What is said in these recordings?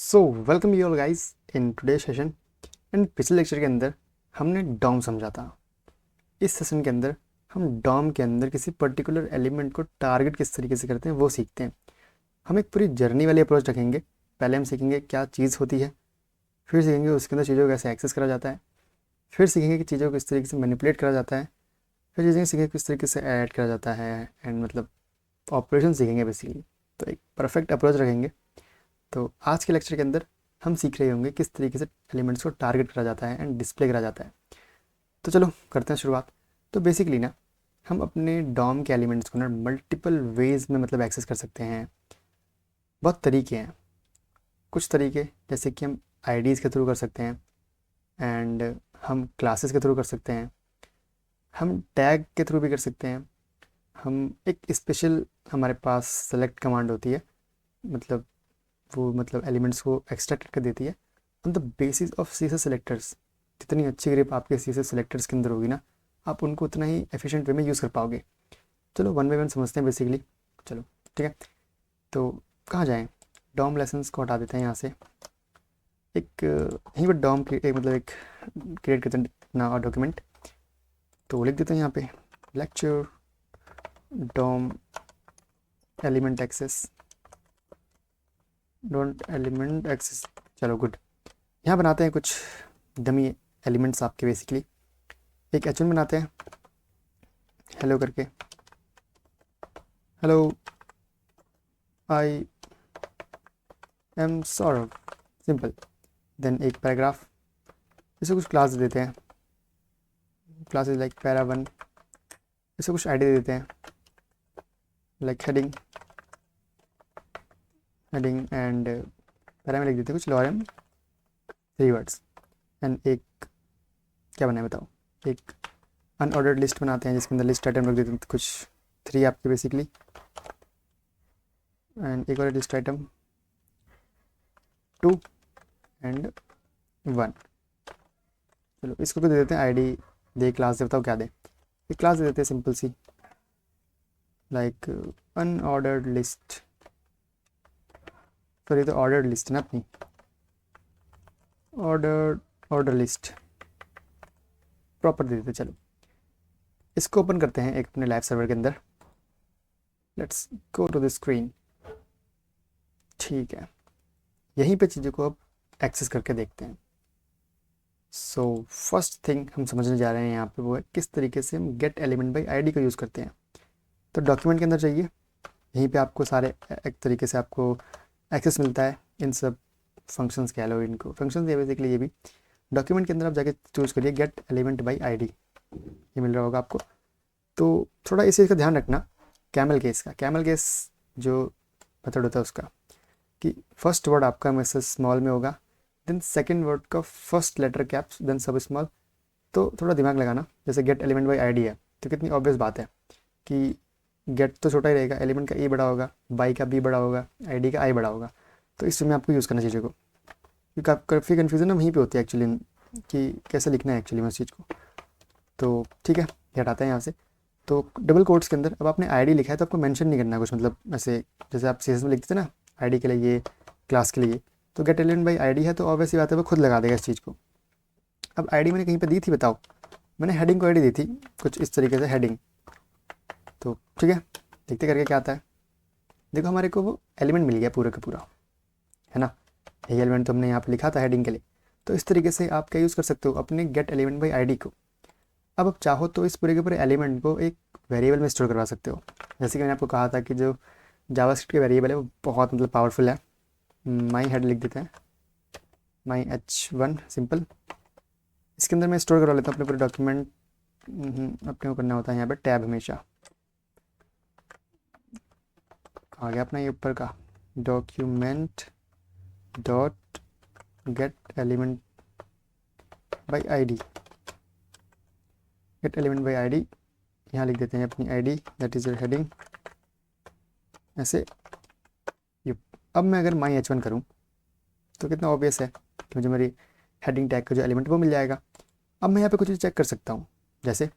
So welcome you all guys in today session. And पिछले lecture के अंदर हमने डॉम समझा था। इस सेशन के अंदर हम डॉम के अंदर किसी पर्टिकुलर एलिमेंट को टारगेट किस तरीके से करते हैं वो सीखते हैं। हम एक पूरी जर्नी वाली अप्रोच रखेंगे। पहले हम सीखेंगे क्या चीज़ होती है, फिर सीखेंगे उसके अंदर चीज़ों को कैसे एक्सेस करा जाता है, फिर सीखेंगे कि चीज़ों को किस तरीके से मैनिपुलेट करा जाता है, फिर चीज़ें सीखेंगे किस तरीके से ऐड करा जाता है एंड मतलब ऑपरेशन सीखेंगे बेसिकली। तो एक परफेक्ट अप्रोच रखेंगे। तो आज के लेक्चर के अंदर हम सीख रहे होंगे किस तरीके से एलिमेंट्स को टारगेट करा जाता है एंड डिस्प्ले करा जाता है। तो चलो करते हैं शुरुआत। तो बेसिकली ना हम अपने डॉम के एलिमेंट्स को ना मल्टीपल वेज में मतलब एक्सेस कर सकते हैं। बहुत तरीके हैं। कुछ तरीके जैसे कि हम आईडीज़ के थ्रू कर सकते हैं एंड हम क्लासेस के थ्रू कर सकते हैं, हम टैग के थ्रू भी कर सकते हैं। हम एक स्पेशल हमारे पास सेलेक्ट कमांड होती है, मतलब वो मतलब एलिमेंट्स को एक्सट्रैक्ट करके देती है on the basis of C S S selectors. जितनी अच्छी ग्रिप आपके सी एस एस सेलेक्टर्स के अंदर होगी ना, आप उनको उतना ही एफिशिएंट वे में यूज़ कर पाओगे। चलो वन बाई वन समझते हैं बेसिकली। चलो ठीक है। तो कहाँ जाएँ, डॉम लेसन्स को हटा देते हैं यहाँ से। एक यहीं पर डॉम एक मतलब एक क्रिएट करते हैं ना डॉक्यूमेंट। तो लिख देते हैं यहाँ पे lecture DOM element access don't element access. चलो गुड। यहाँ बनाते हैं कुछ डमी एलिमेंट्स आपके बेसिकली। एक एच बनाते हैं हेलो करके, hello I am Saurabh, simple. Then एक पैराग्राफ, इसे कुछ क्लास दे देते हैं, क्लासेस लाइक पैरा वन। इसे कुछ आईडी दे देते हैं लाइक हेडिंग एंड पैरा में लिख देते हैं कुछ लॉरम 3 वर्ड्स। एंड एक क्या बनाए बताओ, एक अनऑर्डर्ड लिस्ट बनाते हैं जिसके अंदर लिस्ट आइटम रख देते हैं कुछ 3 आपके बेसिकली, एंड एक और लिस्ट आइटम 2 एंड 1। चलो इसको भी दे देते हैं आईडी दे क्लास दे, बताओ क्या दे। एक क्लास दे देते हैं सिंपल सी लाइक अनऑर्डर्ड लिस्ट। सॉरी ये तो ऑर्डर्ड लिस्ट है ना अपनी, ऑर्डर लिस्ट प्रॉपर दे देते हैं। चलो इसको ओपन करते हैं एक अपने लाइव सर्वर के अंदर। Let's go to the screen. ठीक है, यहीं पे चीज़ों को अब एक्सेस करके देखते हैं। सो फर्स्ट थिंग हम समझने जा रहे हैं यहाँ पे वो है किस तरीके से हम गेट एलिमेंट बाई आईडी का यूज़ करते हैं। तो डॉक्यूमेंट के अंदर जाइए, यहीं पे आपको सारे एक तरीके से आपको एक्सेस मिलता है इन सब फंक्शंस कह लो इनको, फंक्शंस है बेसिकली ये भी। डॉक्यूमेंट के अंदर आप जाके चूज़ करिए गेट एलिमेंट बाई आईडी, ये मिल रहा होगा आपको। तो थोड़ा इस चीज़ का ध्यान रखना, कैमल केस जो मेथड होता है उसका, कि फर्स्ट वर्ड आपका हमेशा स्मॉल में होगा, देन सेकंड वर्ड का फर्स्ट लेटर कैप्स देन सब स्मॉल। तो थोड़ा दिमाग लगाना, जैसे गेट एलिमेंट बाई आईडी है तो कितनी ऑब्वियस बात है कि गेट तो छोटा ही रहेगा, एलिमेंट का ई बड़ा होगा, बाई का बी बड़ा होगा, आईडी का आई बड़ा होगा। तो इस में आपको यूज़ करना चीज़ों को, क्योंकि आप काफ़ी कन्फ्यूज़न ना वहीं पे होती है एक्चुअली कि कैसे लिखना है एक्चुअली में उस चीज़ को। तो ठीक है, ये हटाते हैं यहाँ से। तो डबल कोट्स के अंदर अब आपने आईडी लिखा है तो आपको मेंशन नहीं करना कुछ, मतलब ऐसे जैसे आप सीएस में लिखते थे ना आईडी के लिए, ये क्लास के लिए। तो गेट एलिमेंट बाई आईडी है तो ऑब्वियसली बात है वो खुद लगा देगा इस चीज़ को। अब आईडी मैंने कहीं पे दी थी बताओ, मैंने हेडिंग को आईडी दी थी कुछ इस तरीके से हेडिंग। तो ठीक है, देखते करके क्या आता है। देखो हमारे को वो एलिमेंट मिल गया पूरा का पूरा, है ना। यही एलिमेंट तो हमने यहाँ पे लिखा था हेडिंग के लिए। तो इस तरीके से आप क्या यूज़ कर सकते हो अपने गेट एलिमेंट बाई आईडी को। अब आप चाहो तो इस पूरे के पूरे एलिमेंट को एक वेरिएबल में स्टोर करवा सकते हो। जैसे कि मैंने आपको कहा था कि जो जावास्क्रिप्ट के वेरिएबल है वो बहुत मतलब पावरफुल है। माई हेड लिख देते हैं, माई h1 सिंपल। इसके अंदर मैं स्टोर करवा लेता हूँ अपने पूरे डॉक्यूमेंट। अपने को करना होता है यहाँ पे टैब हमेशा। आ गया अपना ये ऊपर का document dot gate element by ID. Gate element by ID, यहाँ लिख देते हैं अपनी ID that is your heading ऐसे। ये अब मैं अगर माई h1 करूँ तो कितना ऑब्वियस है कि मुझे मेरी हेडिंग टैग का जो एलिमेंट वो मिल जाएगा। अब मैं यहाँ पे कुछ चीज़ चेक कर सकता हूँ, जैसे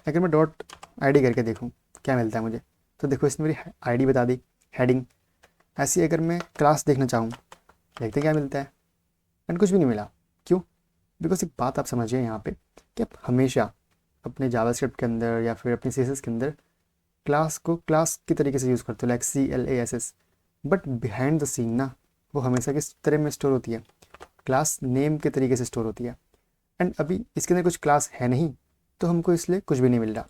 अगर मैं डॉट आईडी करके देखूँ क्या मिलता है मुझे। तो देखो इसने मेरी आईडी बता दी, हेडिंग। ऐसी अगर मैं क्लास देखना चाहूँ देखते क्या मिलता है, एंड कुछ भी नहीं मिला। क्यों? बिकॉज एक बात आप समझिए यहाँ पे कि आप हमेशा अपने जावास्क्रिप्ट के अंदर या फिर अपनी सीएसएस के अंदर क्लास को क्लास की तरीके से यूज़ करते हो, like CLASS, but behind the scene ना वो हमेशा किस तरह में स्टोर होती है, क्लास नेम के तरीके से स्टोर होती है। एंड अभी इसके अंदर कुछ क्लास है नहीं, तो हमको इसलिए कुछ भी नहीं मिल रहा।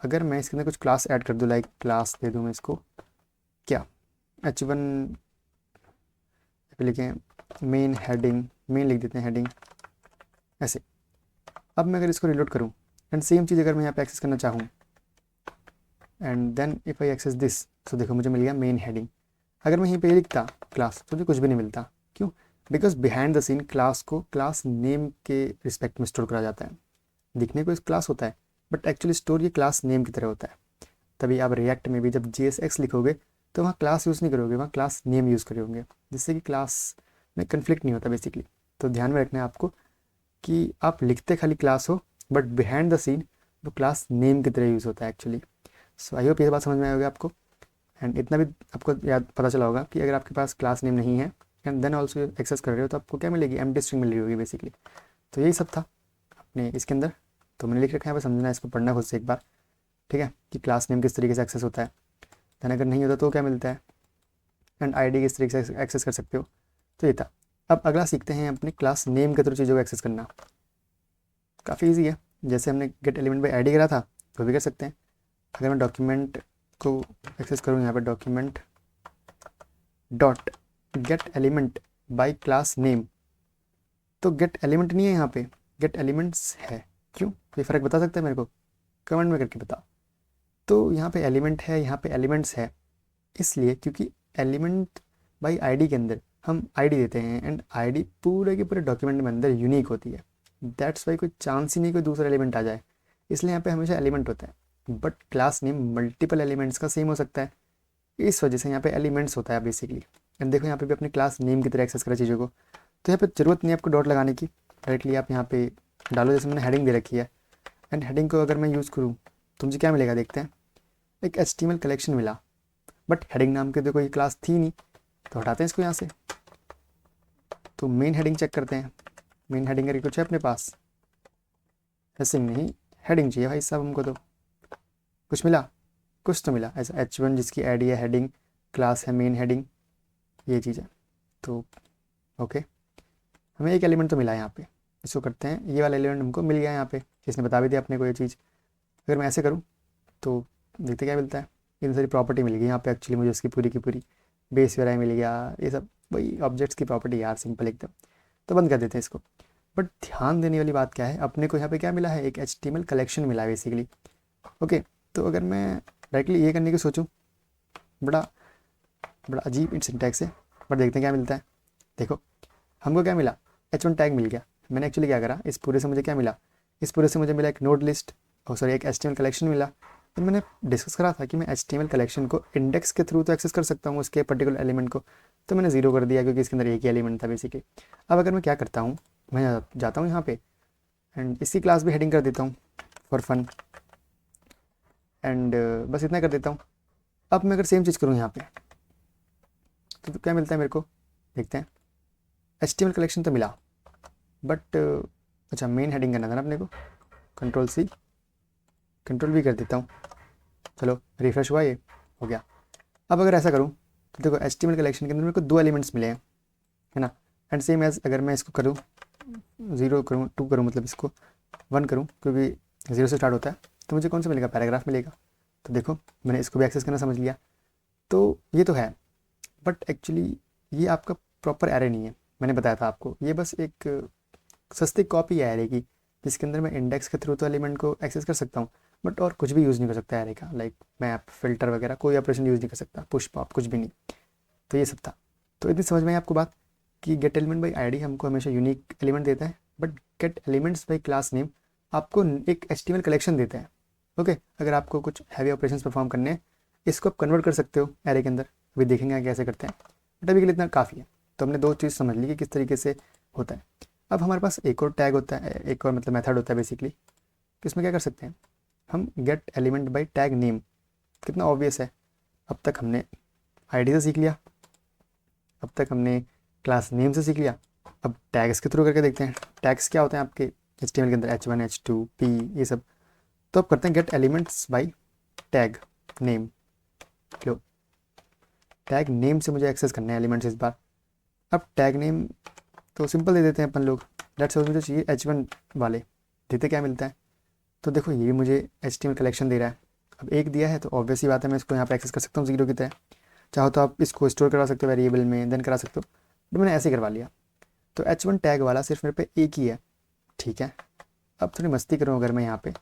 अगर मैं इसके अंदर कुछ क्लास ऐड कर दूँ, लाइक क्लास दे दूँ मैं इसको क्या, H1 पे लिखें मेन हेडिंग, मेन लिख देते हैं हेडिंग ऐसे। अब मैं अगर इसको रिलोड करूँ एंड सेम चीज़ अगर मैं यहाँ पे एक्सेस करना चाहूँ and then if I access this, तो देखो मुझे मिल गया मेन हेडिंग। अगर मैं यहीं पे लिखता क्लास तो मुझे कुछ भी नहीं मिलता। क्यों? Because behind the scene class को क्लास नेम के रिस्पेक्ट में स्टोर करा जाता है। दिखने को इस क्लास होता है बट एक्चुअली स्टोर ये क्लास नेम की तरह होता है। तभी आप रिएक्ट में भी जब JSX लिखोगे तो वहाँ क्लास यूज़ नहीं करोगे, वहाँ क्लास नेम यूज़ करोगे, जिससे कि क्लास में कन्फ्लिक्ट नहीं होता बेसिकली। तो ध्यान में रखना है आपको कि आप लिखते खाली क्लास हो बट बिहाइंड द सीन वो क्लास नेम की तरह यूज़ होता है एक्चुअली। सो आई होप ये बात समझ में आएगी आपको। एंड इतना भी आपको याद पता चला होगा कि अगर आपके पास क्लास नेम नहीं है एंड देन ऑल्सो एक्सेस कर रहे हो तो आपको क्या मिलेगी, एम्प्टी स्ट्रिंग मिल रही होगी बेसिकली। तो यही सब था अपने इसके अंदर। तो मैंने लिख रखा है, बस समझना है, इसको पढ़ना खुद से एक बार, ठीक है, कि क्लास नेम किस तरीके से एक्सेस होता है। देन अगर नहीं होता तो क्या मिलता है, एंड आईडी किस तरीके से एक्सेस कर सकते हो। तो ये था। अब अगला सीखते हैं अपने क्लास नेम के थ्रू चीज़ों को एक्सेस करना। काफ़ी ईजी है, जैसे हमने गेट एलिमेंट बाई आईडी करा था वो भी कर सकते हैं। अगर मैं डॉक्यूमेंट को एक्सेस करूँ यहाँ पर document dot gate element by class name, तो गेट एलिमेंट नहीं है यहाँ पे, गेट एलिमेंट्स है। क्यों? ये फ़र्क बता सकता है मेरे को? कमेंट में करके बताओ। तो यहाँ पे एलिमेंट है, यहाँ पे एलिमेंट्स है, इसलिए क्योंकि एलिमेंट बाई आईडी के अंदर हम आईडी देते हैं एंड आईडी पूरे के पूरे डॉक्यूमेंट में अंदर यूनिक होती है। दैट्स वाई कोई चांस ही नहीं कोई दूसरा एलिमेंट आ जाए, इसलिए यहाँ पे हमेशा एलिमेंट होता है। But class name multiple elements का सेम हो सकता है, इस वजह से यहाँ पे एलिमेंट्स होता है बेसिकली। एंड देखो यहाँ पे भी अपने क्लास नेम की तरह एक्सेस करा चीज़ों को, तो यहाँ पे ज़रूरत नहीं है आपको डॉट लगाने की, डायरेक्टली आप यहाँ पे डालो, जैसे मैंने हेडिंग दे रखी है। एंड हेडिंग को अगर मैं यूज़ करूँ तो मुझे क्या मिलेगा, देखते हैं। एक HTML कलेक्शन मिला, बट हेडिंग नाम की तो कोई क्लास थी नहीं, तो हटाते हैं इसको यहाँ से। तो मेन हेडिंग चेक करते हैं, मेन हेडिंग करके कुछ है अपने पास, हेसिंग नहीं, हेडिंग चाहिए भाई साहब हमको। तो कुछ मिला, कुछ तो मिला ऐसा H1 जिसकी आईडी है हेडिंग, क्लास है मेन हेडिंग, ये चीज़ है। तो ओके, हमें एक एलिमेंट तो मिला यहाँ पे, इसको करते हैं, ये वाला एलिमेंट हमको मिल गया यहाँ पे, इसने बता भी दिया अपने को ये चीज़। अगर मैं ऐसे करूँ तो देखते क्या मिलता है, इतनी सारी प्रॉपर्टी मिल गई यहाँ पे एक्चुअली मुझे, उसकी पूरी की पूरी बेस वेराई मिल गया, ये सब वही ऑब्जेक्ट्स की प्रॉपर्टी यार, सिंपल एकदम। तो बंद कर देते हैं इसको। बट ध्यान देने वाली बात क्या है, अपने को यहाँ पे क्या मिला है, एक HTML कलेक्शन मिला है बेसिकली। ओके, तो अगर मैं डायरेक्टली ये करने की सोचूँ, बड़ा बड़ा अजीब सिंटैक्स है, बट देखते हैं क्या मिलता है। देखो हमको क्या मिला, H1 टैग मिल गया। मैंने एक्चुअली क्या करा, इस पूरे से मुझे क्या मिला, इस पूरे से मुझे मिला एक नोड लिस्ट, और सॉरी एक HTML कलेक्शन मिला। तो मैंने डिस्कस करा था कि मैं HTML कलेक्शन को इंडेक्स के थ्रू तो एक्सेस कर सकता हूँ उसके पर्टिकुलर एलिमेंट को, तो मैंने ज़ीरो कर दिया क्योंकि इसके अंदर एक ही एलिमेंट था बेसिकली। अब अगर मैं क्या करता हूँ, मैं जाता हूँ यहाँ पे एंड इसकी क्लास भी हेडिंग कर देता हूँ फॉर फन, एंड बस इतना कर देता हूँ। अब मैं अगर सेम चीज़ करूँ यहाँ पे तो क्या मिलता है मेरे को, देखते हैं। HTML कलेक्शन तो मिला, बट अच्छा मेन हेडिंग करना था ना अपने को, Ctrl+C Ctrl+V कर देता हूँ। चलो रिफ्रेश हुआ, ये हो गया। अब अगर ऐसा करूँ तो देखो HTML कलेक्शन के अंदर मेरे को दो एलिमेंट्स मिले हैं, है ना। एंड सेम एज अगर मैं इसको करूँ 0 करूँ 2 करूँ, मतलब इसको 1 करूँ क्योंकि 0 से स्टार्ट होता है, तो मुझे कौन सा मिलेगा, पैराग्राफ मिलेगा। तो देखो मैंने इसको भी एक्सेस करना समझ लिया। तो ये तो है, बट एक्चुअली ये आपका प्रॉपर एरे नहीं है, मैंने बताया था आपको, ये बस एक सस्ती कॉपी है एरे की, जिसके अंदर मैं इंडेक्स के थ्रू तो एलिमेंट को एक्सेस कर सकता हूँ, बट और कुछ भी यूज़ नहीं कर सकता एरे का, लाइक मैप फिल्टर वगैरह कोई ऑपरेशन यूज़ नहीं कर सकता, पुश पॉप कुछ भी नहीं। तो ये सब था। तो इतनी समझ में आई आपको बात कि गेट एलिमेंट बाई आईडी हमको हमेशा यूनिक एलिमेंट देता है, but get elements by class name आपको एक HTML कलेक्शन देता है। ओके, अगर आपको कुछ हैवी ऑपरेशन परफॉर्म करने हैं, इसको आप कन्वर्ट कर सकते हो एरे के अंदर, अभी देखेंगे आगे कैसे करते हैं, बट अभी के लिए इतना काफ़ी है। तो हमने दो चीज़ समझ ली कि किस तरीके से होता है। अब हमारे पास एक और टैग होता है, एक और मतलब मेथड होता है बेसिकली, तो इसमें क्या कर सकते हैं हम, gate element by tag name. कितना ऑब्वियस है, अब तक हमने आईडी से सीख लिया, अब तक हमने क्लास नेम से सीख लिया। अब टैग्स के थ्रू करके देखते हैं। टैग्स क्या होते हैं आपके HTML के अंदर, H1 H2 P ये सब। तो अब करते हैं gate elements by tag name. Low, tag name से मुझे एक्सेस करना है एलिमेंट्स इस बार। अब टैग नेम तो सिंपल दे देते हैं अपन लोग। लेट्स सपोज मुझे चाहिए H1 वाले, देते क्या मिलता है। तो देखो ये मुझे HTML कलेक्शन दे रहा है। अब एक दिया है तो ऑब्वियस ही बात है मैं इसको यहाँ पे एक्सेस कर सकता हूँ जीरो की तरह। चाहो तो आप इसको स्टोर करा सकते हो वेरिएबल में, देन करा सकते हो, बट मैंने ऐसे ही करवा लिया। तो H1 टैग वाला सिर्फ मेरे पे एक ही है, ठीक है। अब थोड़ी मस्ती करूँ अगर मैं यहाँ पे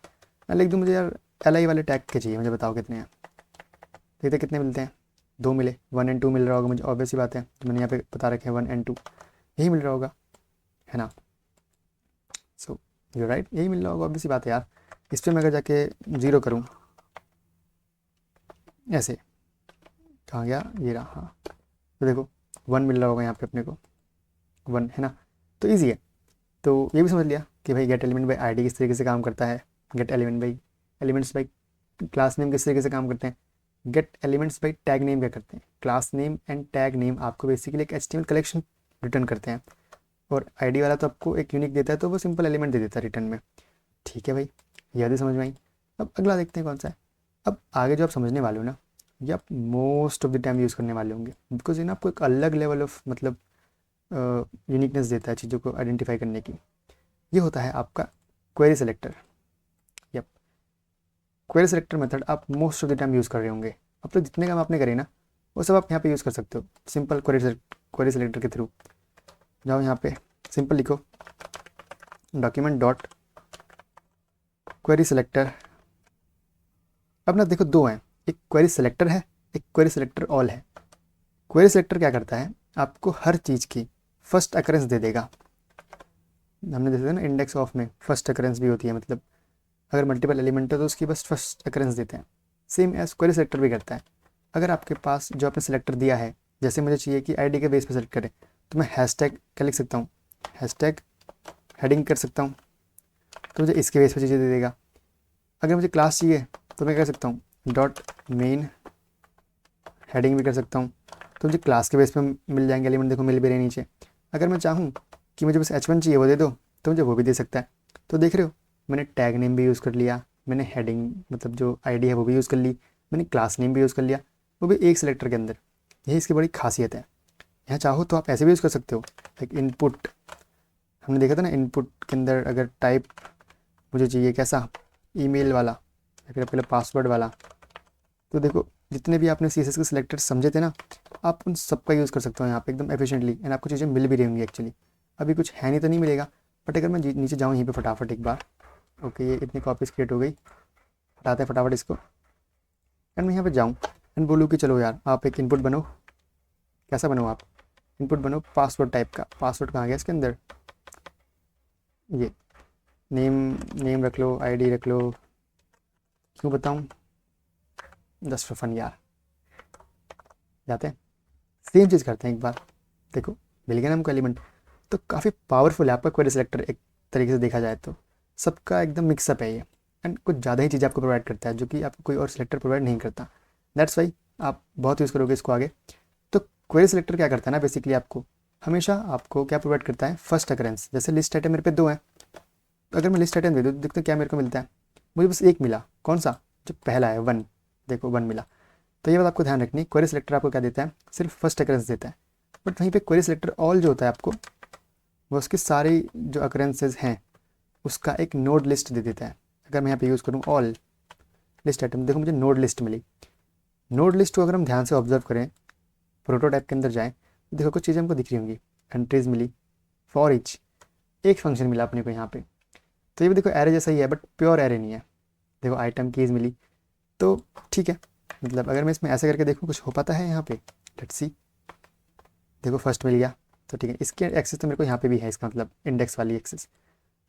मैं लिख दूँ मुझे यार LI वाले टैग के चाहिए, मुझे बताओ कितने हैं। देखते कितने मिलते हैं, 2 मिले। 1 और 2 मिल रहा होगा मुझे, ऑब्वियस ही बात है, तो मैंने यहाँ पे बता रखे हैं 1 और 2 यही मिल रहा होगा, है ना। सो यू राइट, यही मिल रहा होगा, ऑब्वियस ही बात है यार। इस पर मैं अगर जाके जीरो करूँ ऐसे, कहाँ गया ये रहा, हाँ। तो देखो 1 मिल रहा होगा यहाँ पे अपने को, 1 है ना। तो ईजी है। तो ये भी समझ लिया कि भाई गेट एलिमेंट बाई आईडी किस तरीके से काम करता है, gate element by elements by class name किस तरीके से काम करते हैं, gate elements by tag name क्या करते हैं। Class name and tag name आपको बेसिकली एक HTML कलेक्शन रिटर्न करते हैं, और आईडी वाला तो आपको एक यूनिक देता है, तो वो सिंपल एलिमेंट दे देता है रिटर्न में। ठीक है भाई, यह भी समझ में आई। अब अगला देखते हैं कौन सा है। अब आगे जो आप समझने वाले हो ना, ये आप most of the time use करने वाले होंगे, बिकॉज ये ना आपको एक अलग लेवल ऑफ मतलब यूनिकनेस देता है चीज़ों को आइडेंटिफाई करने की। ये होता है आपका query selector. Yup, query selector method आप most of the time use कर रहे होंगे। अब तो जितने काम आपने करे ना वो सब आप यहाँ पे यूज़ कर सकते हो सिंपल क्वेरी सेलेक्टर के थ्रू। जाओ यहाँ पे सिंपल लिखो डॉक्यूमेंट डॉट क्वेरी सेलेक्टर। अब ना देखो दो हैं, एक क्वेरी सेलेक्टर है, एक क्वेरी सेलेक्टर ऑल है। क्वेरी सेलेक्टर क्या करता है, आपको हर चीज़ की फर्स्ट अकरेंस दे देगा। हमने देखा ना इंडेक्स ऑफ में फर्स्ट अकरेंस भी होती है, मतलब अगर मल्टीपल एलिमेंट है तो उसकी बस फर्स्ट अकरेंस देते हैं। सेम एज क्वेरी सेलेक्टर भी करता है। अगर आपके पास जो आपने सेलेक्टर दिया है, जैसे मुझे चाहिए कि आईडी के बेस पे सेलेक्ट करें, तो मैं हैशटैग क्या लिख सकता हूँ, हैशटैग हेडिंग कर सकता हूँ, तो मुझे इसके बेस पे चीज़ें दे देगा। अगर मुझे क्लास चाहिए तो मैं क्या कर सकता हूँ, डॉट मेन हेडिंग भी कर सकता हूँ, तो मुझे क्लास के बेस पे मिल जाएंगे एलिमेंट। देखो मिल भी रहे नीचे। अगर मैं चाहूँ कि मुझे बस H1 चाहिए वो दे दो, तो मुझे वो भी दे सकता है। तो देख रहे हो, मैंने टैग नेम भी यूज़ कर लिया, मैंने हेडिंग मतलब जो आईडी है वो भी यूज़ कर ली, मैंने क्लास नेम भी यूज़ कर लिया, वो भी एक सेलेक्टर के अंदर। यही इसकी बड़ी खासियत है। यहाँ चाहो तो आप ऐसे भी यूज़ कर सकते हो, लाइक इनपुट। हमने देखा था ना इनपुट के अंदर अगर टाइप मुझे चाहिए कैसा, ईमेल वाला या फिर पहले पासवर्ड वाला। तो देखो जितने भी आपने CSS के सिलेक्टर समझे थे ना, आप उन सब का यूज़ कर सकते हो यहाँ पे एकदम एफिशिएंटली, एंड आपको चीज़ें मिल भी रही होंगी एक्चुअली। अभी कुछ है नहीं तो नहीं मिलेगा, बट अगर मैं नीचे जाऊँ यहीं पे फटाफट एक बार, ओके ये इतनी कॉपीज़ क्रिएट हो गई, हटाते हैं फटाफट इसको, एंड मैं यहाँ पे जाऊँ एंड बोलूँ कि चलो यार आप एक इनपुट बनो। कैसा बनो आप, इनपुट बनो पासवर्ड टाइप का। पासवर्ड कहाँ गया इसके अंदर, ये नेम रख लो, आईडी रख लो, क्यों बताऊँ, जस्ट फॉर फन यार। जाते हैं सेम चीज़ करते हैं एक बार। देखो मिल गया ना हमको एलिमेंट। तो काफ़ी पावरफुल है आपका क्वेरी सेलेक्टर एक तरीके से देखा जाए तो। सबका एकदम मिक्सअप है ये, एंड कुछ ज़्यादा ही चीज़ आपको प्रोवाइड करता है जो कि आपको कोई और सेलेक्टर प्रोवाइड नहीं करता। दैट्स वाई आप बहुत यूज़ करोगे इसको आगे। तो क्वेरी सेलेक्टर क्या करता है ना, बेसिकली आपको हमेशा आपको क्या प्रोवाइड करता है, फर्स्ट अकरेंस। जैसे लिस्ट आइटम मेरे पे 2 हैं, तो अगर मैं लिस्ट आइटम दे दूँ तो देखते हैं क्या मेरे को मिलता है। मुझे बस एक मिला, कौन सा, जो पहला है 1। देखो 1 मिला। तो ये बात आपको ध्यान रखनी है, क्वेरी सेलेक्टर आपको क्या देता है, सिर्फ फर्स्ट अकरेंस देता है। बट वहीं पे क्वेरी सेलेक्टर ऑल जो होता है आपको, वो उसकी सारी जो अकरेंसेज हैं उसका एक नोड लिस्ट दे देता है। अगर मैं यहाँ पे यूज़ करूँ ऑल लिस्ट आइटम, देखो मुझे नोड लिस्ट मिली। नोड लिस्ट को अगर हम ध्यान से ऑब्जर्व करें, प्रोटोटाइप के अंदर जाएँ, तो देखो कुछ चीज़ें हमको दिख रही होंगी। एंट्रीज मिली, फॉर ईच एक फंक्शन मिला अपने को यहाँ पे। तो ये भी देखो एरे जैसा ही है, बट प्योर एरे नहीं है। देखो आइटम कीज़ मिली, तो ठीक है। मतलब अगर मैं इसमें ऐसे करके देखूँ कुछ हो पाता है यहाँ पे, लेट्स सी। देखो फर्स्ट मिल गया, तो ठीक है। इसकी एक्सेस तो मेरे को यहाँ पे भी है, इसका मतलब इंडेक्स वाली एक्सेस।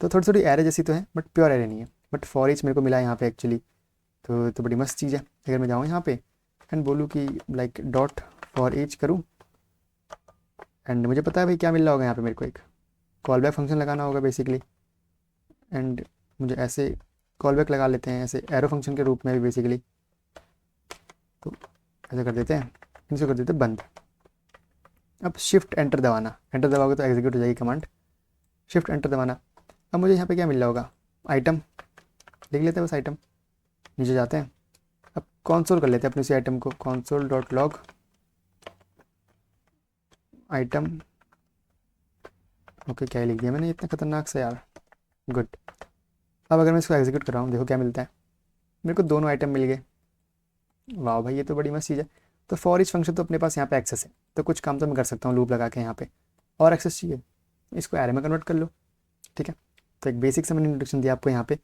तो थोड़ी थोड़ी एरे जैसी तो है, बट प्योर एरे नहीं है। बट फॉर ईच मेरे को मिला यहाँ पे एक्चुअली, तो बड़ी मस्त चीज़ है। अगर मैं जाऊँ यहाँ पे एंड बोलूँ कि लाइक डॉट फॉर ईच करूँ, एंड मुझे पता है भाई क्या मिल रहा होगा यहाँ पे, मेरे को एक कॉल बैक फंक्शन लगाना होगा बेसिकली। एंड मुझे ऐसे कॉल बैक लगा लेते हैं ऐसे एरो फंक्शन के रूप में भी बेसिकली। तो ऐसा कर देते हैं, इनसे कर देते हैं बंद। अब शिफ्ट एंटर दबाना, एंटर दबाओगे तो एग्जीक्यूट हो जाएगी कमांड, शिफ्ट एंटर दबाना। अब मुझे यहाँ पे क्या मिल रहा होगा, आइटम लिख लेते हैं बस, आइटम नीचे जाते हैं। अब कॉन्सोल कर लेते हैं अपने उसी आइटम को, console dot log item. Okay क्या ही लिख दिया मैंने इतना खतरनाक से यार, गुड। अब अगर मैं इसको एग्जीक्यूट कर रहा हूँ देखो क्या मिलता है, मेरे को दोनों आइटम मिल गए। वाह भाई ये तो बड़ी मस्त चीज़ है। तो फॉर ईच फंक्शन तो अपने पास यहाँ पे एक्सेस है, तो कुछ काम तो मैं कर सकता हूँ लूप लगा के यहाँ पे। और एक्सेस चाहिए, इसको एरे में कन्वर्ट कर लो, ठीक है। तो एक बेसिक से मैंने इंट्रोडक्शन दिया आपको यहाँ पे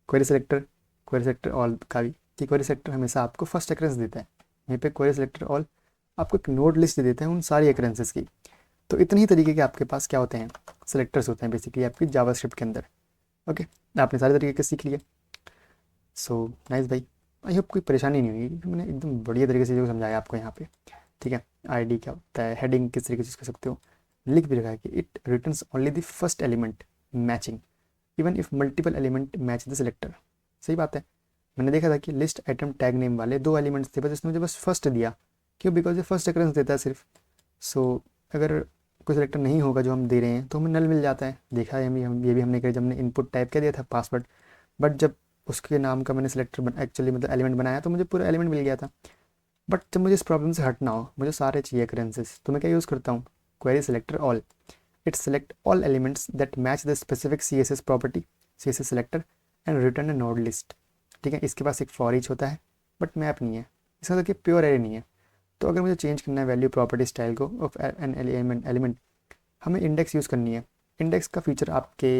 क्वेरी सेलेक्टर ऑल का भी, कि क्वेरी सेलेक्टर हमेशा आपको फर्स्ट एक्रेंस देता है। यहीं पे क्वेरी सेलेक्टर ऑल आपको एक नोड लिस्ट दे देते हैं उन सारी एक्रेंसेस की। तो इतने ही तरीके के आपके पास क्या होते हैं, सेलेक्टर्स होते हैं बेसिकली आपकी जावास्क्रिप्ट के अंदर। ओके, आपने सारे तरीके के सीख लिए। सो नाइस भाई, आई होप कोई परेशानी नहीं हुई क्योंकि मैंने एकदम बढ़िया तरीके से जो समझाया आपको यहाँ पे, ठीक है। आईडी क्या होता है, हेडिंग किस तरीके से कर सकते हो, लिख भी रखा है कि it returns only the first element matching even if multiple element match the selector. सही बात है, मैंने देखा था कि लिस्ट आइटम टैग नेम वाले 2 एलिमेंट्स थे, बस इसने मुझे बस फर्स्ट दिया, क्यों, बिकॉज ये फर्स्ट अकरेंस देता है सिर्फ। सो अगर कोई सिलेक्टर नहीं होगा जो हम दे रहे हैं तो हमें नल मिल जाता है। देखा है हम ये भी हमने किया जब हमने इनपुट टाइप क्या दिया था पासवर्ड, बट जब उसके नाम का मैंने सिलेक्टर एक्चुअली मतलब एलिमेंट बनाया तो मुझे पूरा एलिमेंट मिल गया था। बट जब मुझे इस प्रॉब्लम से हटना हो, मुझे सारे चाहिए अकरेंसेस, तो मैं क्या यूज़ करता हूँ, query selector all. It select all elements that match the specific CSS property, CSS selector and return A node list. ठीक है, इसके पास एक फॉर ईच होता है बट मैप नहीं है, इसका मतलब कि प्योर एरे नहीं है। तो अगर मुझे चेंज करना है वैल्यू प्रॉपर्टी स्टाइल को ऑफ एन एलिमेंट, हमें इंडेक्स यूज़ करनी है। इंडेक्स का फीचर आपके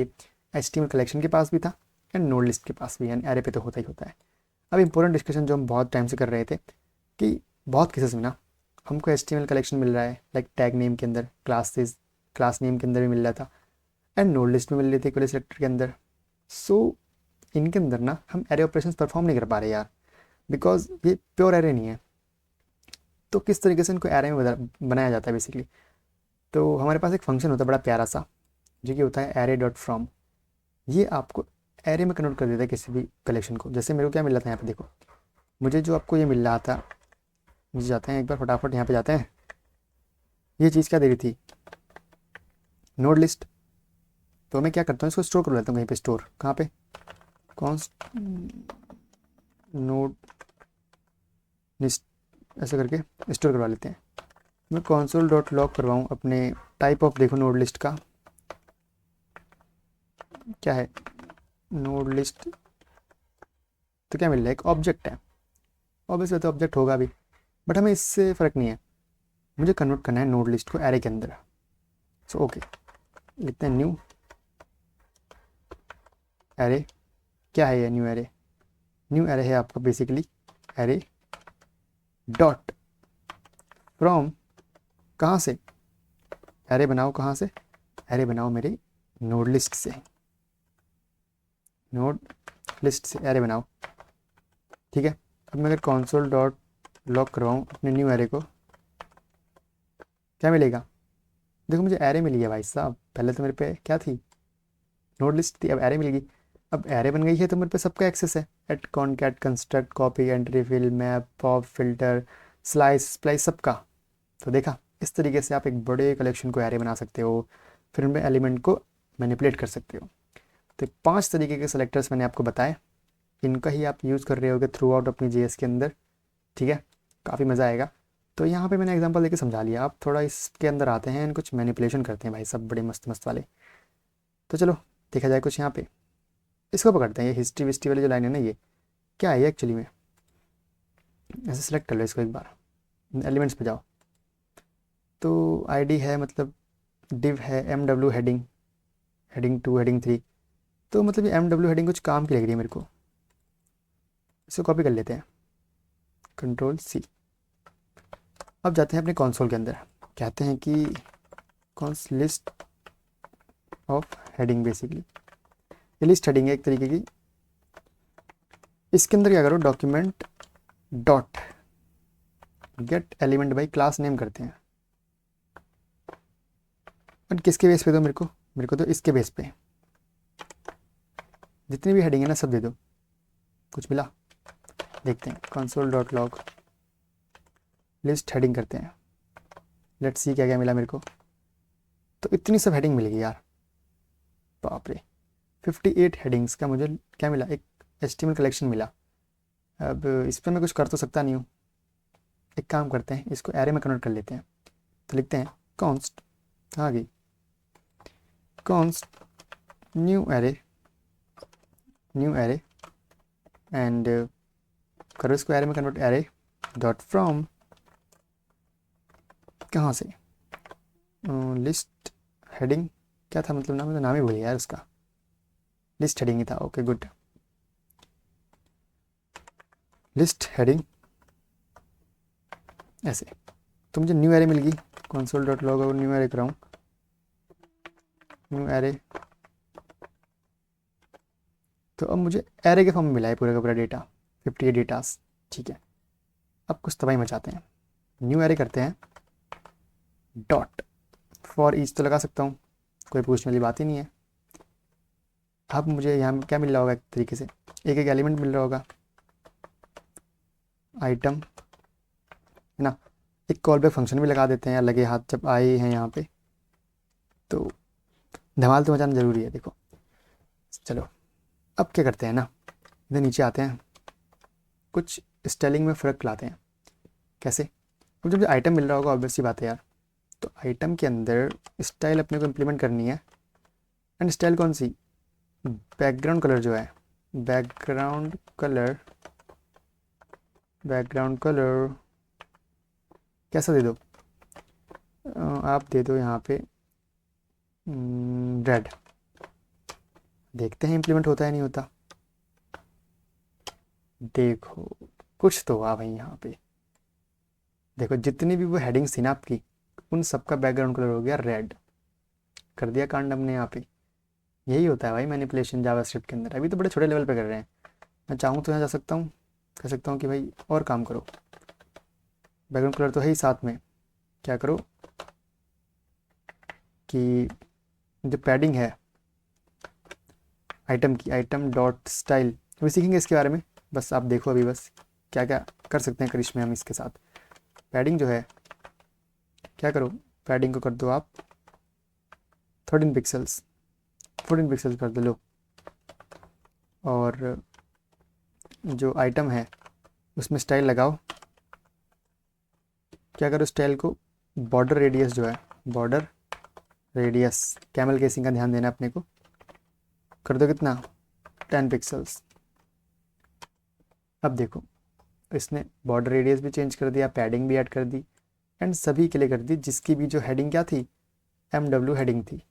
HTML कलेक्शन के पास भी था एंड नोड लिस्ट के पास भी, यानी एरे पे तो होता ही होता है। अब इंपॉर्टेंट डिस्कशन जो हम बहुत टाइम से कर रहे थे कि बहुत केसेस में ना हमको HTML कलेक्शन मिल रहा है, लाइक टैग नेम के अंदर, क्लास नेम के अंदर भी मिल रहा था एंड नोड लिस्ट में मिल रही थी क्वेरी सेलेक्टर के अंदर। सो इनके अंदर ना हम एरे ऑपरेशंस परफॉर्म नहीं कर पा रहे यार, बिकॉज ये प्योर एरे नहीं है। तो किस तरीके से इनको एरे में बनाया जाता है बेसिकली, तो हमारे पास एक फंक्शन होता है बड़ा प्यारा सा, जो कि होता है एरे डॉट फ्रॉम। ये आपको एरे में कन्वर्ट कर देता है किसी भी कलेक्शन को। जैसे मेरे को क्या मिल रहा था यहाँ पे देखो, मुझे जो आपको ये मिल रहा था, मुझे जाते हैं एक बार फटाफट यहाँ पे जाते हैं, ये चीज़ क्या दे रही थी, नोड लिस्ट। तो मैं क्या करता हूँ, इसको स्टोर कर लेता हूँ कहीं पे, स्टोर कहाँ पे, कॉन्स्ट नोड लिस्ट ऐसे करके स्टोर करवा लेते हैं। मैं कॉन्सोल डॉट लॉग करवाऊँ अपने टाइप ऑफ, देखो नोड लिस्ट का क्या है, नोड लिस्ट तो क्या मिल रहा है, एक ऑब्जेक्ट है, ऑब्वियसली तो ऑब्जेक्ट होगा भी, बट हमें इससे फ़र्क नहीं है, मुझे कन्वर्ट करना है नोड लिस्ट को एरे के अंदर। सो ओके, लिखते हैं न्यू एरे। क्या है ये न्यू एरे, न्यू एरे है आपका बेसिकली एरे डॉट फ्रॉम, कहाँ से, एरे बनाओ कहाँ से, एरे बनाओ मेरे नोड लिस्ट से, नोड लिस्ट से एरे बनाओ। ठीक है, अब मैं अगर कॉन्सोल डॉट लॉग करवाऊँ अपने न्यू एरे को, क्या मिलेगा, देखो मुझे एरे मिली है भाई साहब, पहले तो मेरे पे क्या थी, नोड लिस्ट थी, अब एरे मिल गई। अब एरे बन गई है तो मेरे पे सबका एक्सेस है, at concat construct copy entry fill map pop filter slice splice सबका। तो देखा, इस तरीके से आप एक बड़े कलेक्शन को एरे बना सकते हो, फिर उनमें एलिमेंट को मैनिपुलेट कर सकते हो। तो 5 तरीके के सेलेक्टर्स मैंने आपको बताए, इनका ही आप यूज़ कर रहे होगे थ्रू आउट अपनी JS के अंदर, ठीक है, काफ़ी मज़ा आएगा। तो यहाँ पे मैंने एग्जांपल देके समझा लिया, आप थोड़ा इसके अंदर आते हैं, कुछ मैनिपुलेशन करते हैं भाई सब बड़े मस्त मस्त वाले। तो चलो देखा जाए कुछ यहाँ पे, इसको पकड़ते हैं, ये हिस्ट्री विस्ट्री वाली जो लाइन है ना, ये क्या है एक्चुअली में, ऐसे सेलेक्ट कर लो इसको एक बार, एलिमेंट्स पे जाओ, तो आईडी है मतलब डिव है, MW हेडिंग, हेडिंग 2 हेडिंग 3, तो मतलब ये MW हेडिंग कुछ काम की लग रही है मेरे को, इसको कॉपी कर लेते हैं, Ctrl+C। अब जाते हैं अपने कंसोल के अंदर, कहते हैं कि cons list of heading, basically ये लिस्ट हेडिंग है एक तरीके की। इसके अंदर क्या करो, document dot gate element by class name करते हैं, और किसके बेस पे दो, मेरे को तो इसके बेस पे, जितनी भी हेडिंग है ना सब दे दो। कुछ मिला, देखते हैं, console dot log list heading करते हैं, लेट्स सी क्या क्या मिला मेरे को। तो इतनी सब हेडिंग मिल गई यार, बाप रे। 58 हेडिंग्स का मुझे क्या मिला, एक HTML कलेक्शन मिला। अब इस पर मैं कुछ कर तो सकता नहीं हूँ। एक काम करते हैं, इसको एरे में कन्वर्ट कर लेते हैं। तो लिखते हैं कॉन्स्ट, आ गई, const new array, new array and करो इसको एरे में कन्वर्ट, एरे डॉट फ्रॉम, कहाँ से, लिस्ट हेडिंग, क्या था मतलब नाम, तो नाम ही भूल गया यार उसका, लिस्ट हेडिंग ही था। ओके गुड, लिस्ट हेडिंग ऐसे। तो मुझे न्यू एरे मिल गई, कंसोल डॉट लॉग और न्यू एरे कराऊँ, न्यू एरे। तो अब मुझे एरे के फॉर्म में मिला है पूरा का पूरा डेटा, 58 डेटास। ठीक है, अब कुछ तबाही मचाते हैं, न्यू एरे करते हैं, डॉट फॉर ईच तो लगा सकता हूँ, कोई पूछने वाली बात ही नहीं है। अब मुझे यहाँ क्या मिल रहा होगा, एक तरीके से एक एक एलिमेंट मिल रहा होगा, आइटम है ना। एक कॉल बैक फंक्शन भी लगा देते हैं यार, लगे हाथ जब आए हैं यहाँ पे, तो धमाल तो मचाना ज़रूरी है। देखो चलो अब क्या करते हैं ना, इधर नीचे आते हैं, कुछ स्टाइलिंग में फ़र्क लाते हैं। कैसे, अब जब आइटम मिल रहा होगा ऑब्वियस सी बात है यार, तो आइटम के अंदर स्टाइल अपने को इम्प्लीमेंट करनी है। एंड स्टाइल कौन सी, बैकग्राउंड कलर जो है, बैकग्राउंड कलर, बैकग्राउंड कलर कैसा दे दो, आप दे दो यहाँ पे रेड। देखते हैं इम्प्लीमेंट होता है नहीं होता। देखो कुछ तो हुआ भाई यहाँ पे, देखो जितनी भी वो हेडिंग्स थी ना आपकी, उन सबका बैकग्राउंड कलर हो गया रेड, कर दिया कांड हमने यहाँ पे। यही होता है भाई मैनिपुलेशन जावास्क्रिप्ट के अंदर। अभी तो बड़े छोटे लेवल पे कर रहे हैं, मैं चाहूँ तो यहाँ जा सकता हूँ, कह सकता हूँ कि भाई और काम करो, बैकग्राउंड कलर तो है ही साथ में, क्या करो कि जो पैडिंग है आइटम की, आइटम डॉट स्टाइल, अभी सीखेंगे इसके बारे में, बस आप देखो अभी बस क्या क्या कर सकते हैं करिश्मे हम इसके साथ। पैडिंग जो है, क्या करो, पैडिंग को कर दो आप 13 पिक्सल्स, 14 पिक्सल्स कर दो लो। और जो आइटम है उसमें स्टाइल लगाओ, क्या करो स्टाइल को, बॉर्डर रेडियस जो है, बॉर्डर रेडियस कैमल केसिंग का ध्यान देना अपने को, कर दो कितना 10 पिक्सल्स। अब देखो इसने बॉर्डर रेडियस भी चेंज कर दिया, पैडिंग भी ऐड कर दी, एंड सभी के लिए कर दी जिसकी भी जो हेडिंग क्या थी, MW हेडिंग थी।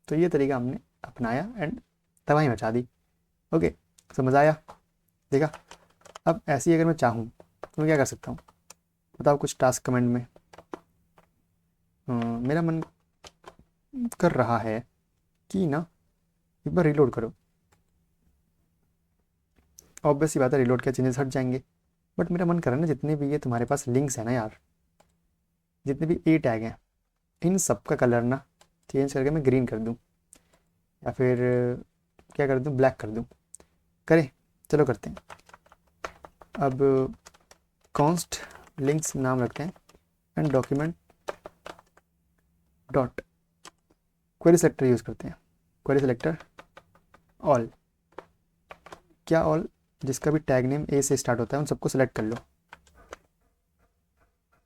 तो ये तरीका हमने अपनाया एंड तबाही मचा दी। ओके, समझ आया, देखा। अब ऐसे ही अगर मैं चाहूँ तो मैं क्या कर सकता हूँ, बताओ कुछ टास्क कमेंट में। मेरा मन कर रहा है कि ना एक बार रिलोड करो, ऑब्वियस सी बात है रिलोड के चेंजेस हट जाएंगे, बट मेरा मन कर रहा है ना जितने भी ये तुम्हारे पास लिंक्स हैं ना यार, जितने भी ए टैग हैं, इन सब का कलर ना चेंज करके मैं ग्रीन कर दूँ, या फिर क्या कर दूँ, ब्लैक कर दूँ। करें, चलो करते हैं। अब कॉन्स्ट लिंक्स नाम रखते हैं and document dot query selector use करते हैं, क्वेरी सेलेक्टर ऑल, क्या ऑल, जिसका भी टैग नेम ए से स्टार्ट होता है उन सबको सेलेक्ट कर लो।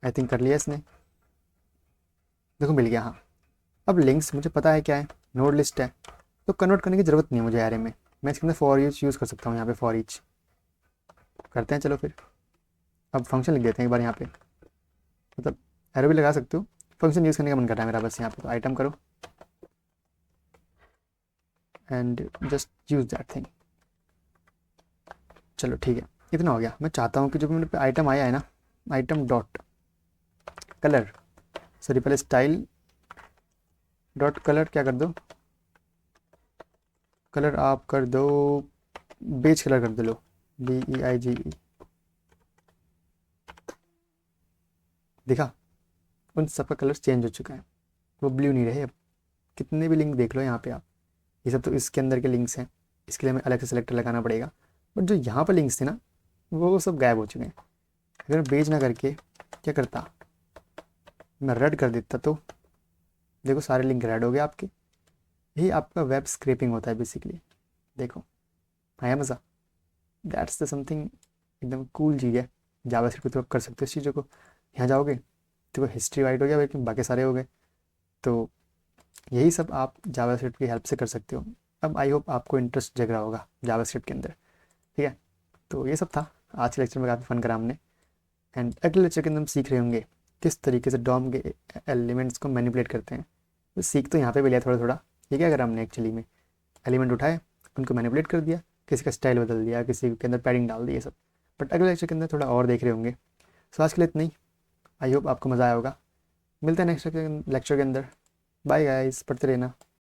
आई थिंक कर लिया इसने, देखो मिल गया। हाँ, अब लिंक्स मुझे पता है क्या है, नोड लिस्ट है, तो कन्वर्ट करने की ज़रूरत नहीं है मुझे एरे में, मैं इसके अंदर फॉर ईच यूज़ कर सकता हूँ। यहाँ पे फॉर ईच करते हैं, चलो फिर अब फंक्शन लिख देते हैं एक बार यहाँ पे, मतलब एरो भी लगा सकते हो, फंक्शन यूज़ करने का मन कर रहा है मेरा बस यहाँ पे। तो आइटम करो and just use that thing. चलो ठीक है, इतना हो गया। मैं चाहता हूँ कि जो मेरे पे आइटम आया है ना, आइटम डॉट कलर, सॉरी पहले स्टाइल डॉट कलर, क्या कर दो, कलर आप कर दो बेज कलर कर दो लो, BEIGE। देखा, उन सबका कलर चेंज हो चुका है, वो ब्लू नहीं रहे अब। कितने भी लिंक देख लो यहाँ पे आप, ये सब तो इसके अंदर के लिंक्स हैं, इसके लिए हमें अलग से सेलेक्टर लगाना पड़ेगा, बट जो यहाँ पर लिंक्स थे ना वो सब गायब हो चुके हैं। अगर बेज ना करके क्या करता, मैं रेड कर देता तो देखो सारे लिंक रेड हो गए आपके। यही आपका वेब स्क्रैपिंग होता है बेसिकली। देखो आया मज़ा। दैट्स द समथिंग एकदम कूल चीज़ है। जावास्क्रिप्ट पे तो आप कर सकते हो इस चीज़ों को। यहाँ जाओगे देखो हिस्ट्री वाइट हो गया लेकिन बाकी सारे हो गए। तो यही सब आप जावास्क्रिप्ट की हेल्प से कर सकते हो। अब आई होप आपको इंटरेस्ट जग रहा होगा जावास्क्रिप्ट के अंदर। ठीक है, तो ये सब था आज के लेक्चर में। काफ़ी फन करा हमने। एंड अगले लेक्चर के अंदर हम सीख रहे होंगे किस तरीके से डॉम के एलिमेंट्स को मैनिपुलेट करते हैं। तो सीख तो यहाँ पे भी लिया थोड़ा थोड़ा। ठीक है, अगर हमने एक्चुअली में एलिमेंट उठाए, उनको मैनिपुलेट कर दिया, किसी का स्टाइल बदल दिया, किसी के अंदर पैडिंग डाल दी, ये सब। बट अगले लेक्चर के अंदर थोड़ा और देख रहे होंगे। सो आज के लिए इतना ही। आई होप आपको मज़ा आया होगा। मिलते हैं नेक्स्ट लेक्चर के अंदर। बाय गाइस, पढ़ते रहना।